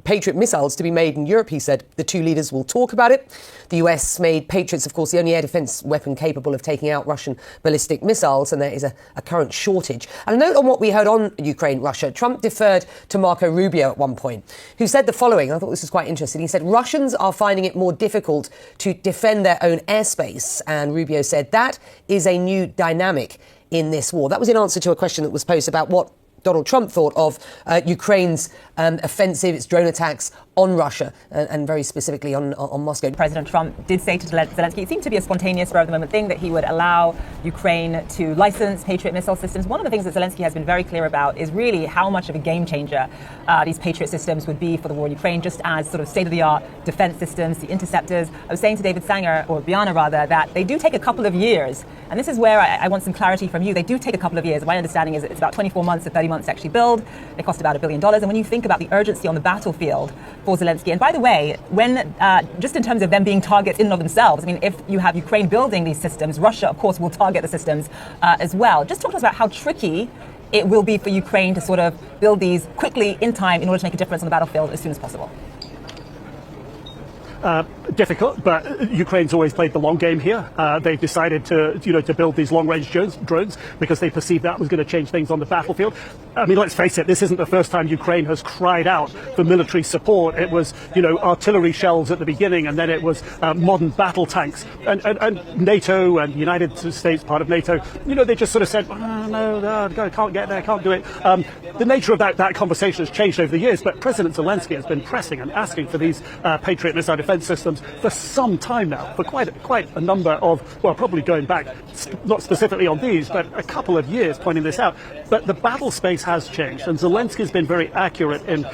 Patriot missiles to be made in Europe, he said. The two leaders will talk about it. The US made Patriots, of course, the only air defense weapon capable of taking out Russian ballistic missiles, and there is a current shortage. And a note on what we heard on Ukraine-Russia. Trump deferred to Marco Rubio at one point, who said the following. I thought this was quite interesting. He said, Russians are finding it more difficult to defend their own airspace. And Rubio said that is a new dynamic in this war. That was in answer to a question that was posed about what Donald Trump thought of Ukraine's offensive, its drone attacks on Russia, and very specifically on Moscow. President Trump did say to Zelensky, it seemed to be a spontaneous spur-of-the-moment thing, that he would allow Ukraine to license Patriot missile systems. One of the things that Zelensky has been very clear about is really how much of a game changer these Patriot systems would be for the war in Ukraine, just as sort of state-of-the-art defense systems, the interceptors. I was saying to David Sanger, or Biana rather, that they do take a couple of years. And this is where I want some clarity from you. They do take a couple of years. My understanding is it's about 24 months to 30 months to actually build. They cost about $1 billion. And when you think about the urgency on the battlefield for Zelensky, and by the way, when just in terms of them being targets in and of themselves, I mean, if you have Ukraine building these systems, Russia, of course, will target the systems as well. Just talk to us about how tricky it will be for Ukraine to sort of build these quickly in time in order to make a difference on the battlefield as soon as possible. Difficult, but Ukraine's always played the long game here. They've decided to build these long-range drones because they perceived that was going to change things on the battlefield. I mean, let's face it, this isn't the first time Ukraine has cried out for military support. It was, artillery shells at the beginning, and then it was modern battle tanks. And NATO and the United States, part of NATO, they just sort of said, no, can't get there, can't do it. The nature of that conversation has changed over the years, but President Zelensky has been pressing and asking for these Patriot missile defense systems for some time now, for quite a number of, well, probably going back, not specifically on these, but a couple of years pointing this out. But the battle space has changed, and Zelensky's been very accurate in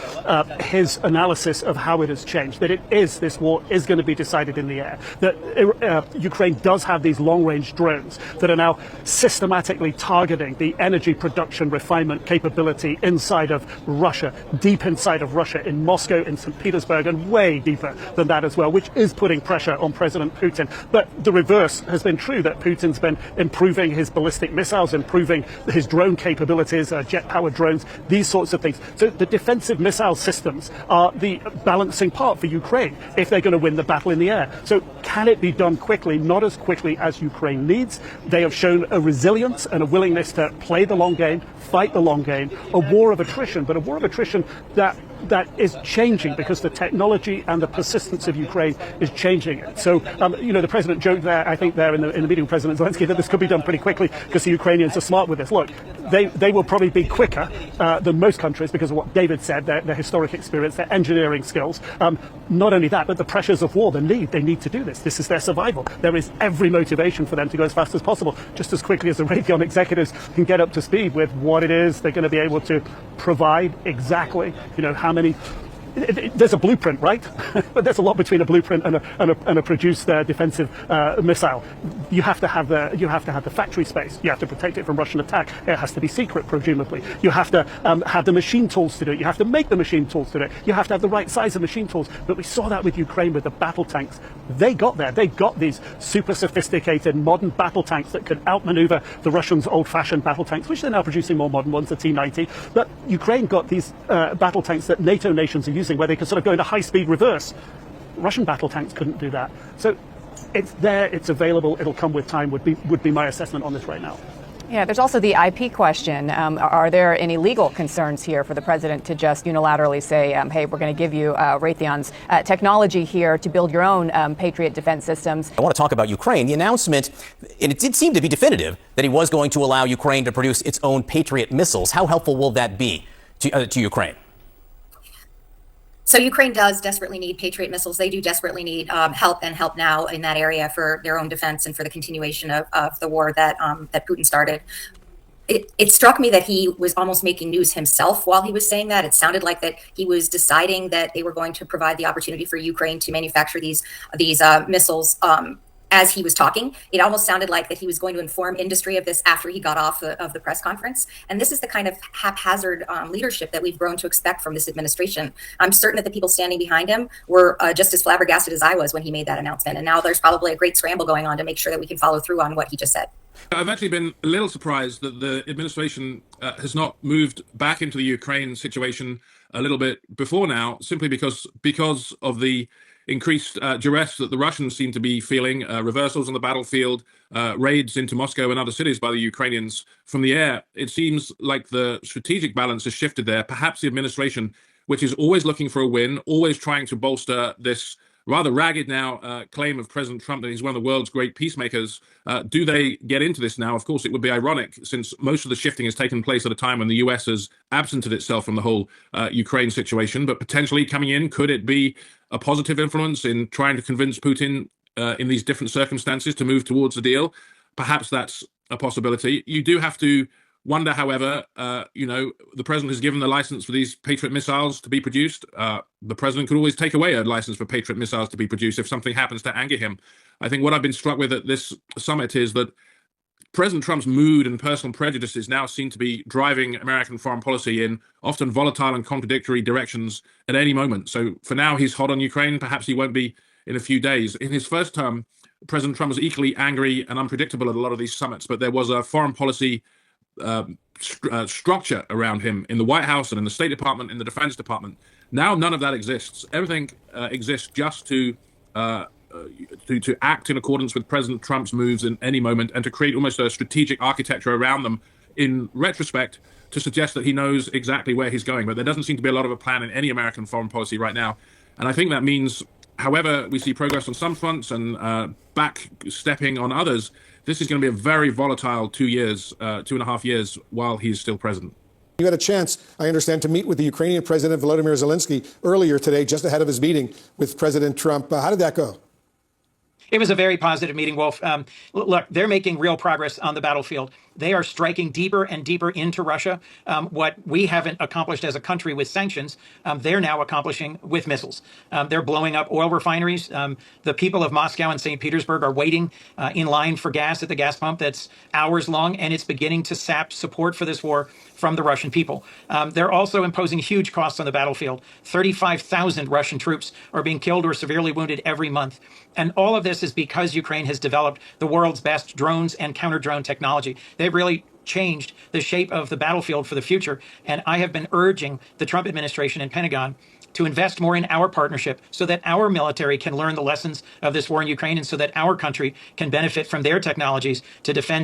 his analysis of how it has changed, that this war is going to be decided in the air, that Ukraine does have these long-range drones that are now systematically targeting the energy production refinement capability inside of Russia, deep inside of Russia, in Moscow, in St. Petersburg, and way deeper than that as well, which is putting pressure on President Putin. But the reverse has been true, that Putin's been improving his ballistic missiles, improving his drone capabilities, jet-powered drones, these sorts of things. So the defensive missile systems are the balancing part for Ukraine if they're going to win the battle in the air. So can it be done quickly? Not as quickly as Ukraine needs. They have shown a resilience and a willingness to play the long game, fight the long game, a war of attrition, but a war of attrition that is changing because the technology and the persistence of Ukraine is changing it. So, the president joked there, I think there in the meeting with President Zelensky, that this could be done pretty quickly because the Ukrainians are smart with this. Look, they will probably be quicker than most countries because of what David said, their historic experience, their engineering skills. Not only that, but the pressures of war, they need to do this. This is their survival. There is every motivation for them to go as fast as possible, just as quickly as the Raytheon executives can get up to speed with what it is they're going to be able to provide exactly, how many. There's a blueprint, right? But there's a lot between a blueprint and a produced defensive missile. You have to have the factory space. You have to protect it from Russian attack. It has to be secret, presumably. You have to have the machine tools to do it. You have to make the machine tools to do it. You have to have the right size of machine tools. But we saw that with Ukraine with the battle tanks. They got there. They got these super sophisticated modern battle tanks that could outmaneuver the Russians' old-fashioned battle tanks, which they're now producing more modern ones, the T-90. But Ukraine got these battle tanks that NATO nations are using, where they can sort of go into high-speed reverse. Russian battle tanks couldn't do that. So it's there, it's available, it'll come with time, would be my assessment on this right now. Yeah, there's also the IP question. Are there any legal concerns here for the president to just unilaterally say, hey, we're going to give you Raytheon's technology here to build your own Patriot defense systems? I want to talk about Ukraine. The announcement, and it did seem to be definitive, that he was going to allow Ukraine to produce its own Patriot missiles. How helpful will that be to Ukraine? So Ukraine does desperately need Patriot missiles. They do desperately need help now in that area for their own defense and for the continuation of the war that Putin started. It struck me that he was almost making news himself while he was saying that. It sounded like that he was deciding that they were going to provide the opportunity for Ukraine to manufacture these missiles. As he was talking, it almost sounded like that he was going to inform industry of this after he got off of the press conference. And this is the kind of haphazard leadership that we've grown to expect from this administration. I'm certain that the people standing behind him were just as flabbergasted as I was when he made that announcement. And now there's probably a great scramble going on to make sure that we can follow through on what he just said. I've actually been a little surprised that the administration has not moved back into the Ukraine situation a little bit before now, simply because of the increased duress that the Russians seem to be feeling, reversals on the battlefield, raids into Moscow and other cities by the Ukrainians from the air. It seems like the strategic balance has shifted there. Perhaps the administration, which is always looking for a win, always trying to bolster this rather ragged now claim of President Trump that he's one of the world's great peacemakers. Do they get into this now? Of course, it would be ironic since most of the shifting has taken place at a time when the US has absented itself from the whole Ukraine situation. But potentially coming in, could it be a positive influence in trying to convince Putin in these different circumstances to move towards the deal? Perhaps that's a possibility. You do have to wonder, however, the president has given the license for these Patriot missiles to be produced. The president could always take away a license for Patriot missiles to be produced if something happens to anger him. I think what I've been struck with at this summit is that President Trump's mood and personal prejudices now seem to be driving American foreign policy in often volatile and contradictory directions at any moment. So for now, he's hot on Ukraine. Perhaps he won't be in a few days. In his first term, President Trump was equally angry and unpredictable at a lot of these summits, but there was a foreign policy structure around him in the White House and in the State Department, in the Defense Department. Now none of that exists. Everything exists just to act in accordance with President Trump's moves in any moment and to create almost a strategic architecture around them in retrospect to suggest that he knows exactly where he's going. But there doesn't seem to be a lot of a plan in any American foreign policy right now. And I think that means, however, we see progress on some fronts and backstepping on others, this is going to be a very volatile 2.5 years while he's still president. You had a chance, I understand, to meet with the Ukrainian President Volodymyr Zelensky earlier today, just ahead of his meeting with President Trump. How did that go? It was a very positive meeting, Wolf. Look, they're making real progress on the battlefield. They are striking deeper and deeper into Russia. What we haven't accomplished as a country with sanctions, they're now accomplishing with missiles. They're blowing up oil refineries. The people of Moscow and St. Petersburg are waiting in line for gas at the gas pump that's hours long, and it's beginning to sap support for this war from the Russian people. They're also imposing huge costs on the battlefield. 35,000 Russian troops are being killed or severely wounded every month. And all of this is because Ukraine has developed the world's best drones and counter-drone technology. They've really changed the shape of the battlefield for the future. And I have been urging the Trump administration and Pentagon to invest more in our partnership so that our military can learn the lessons of this war in Ukraine and so that our country can benefit from their technologies to defend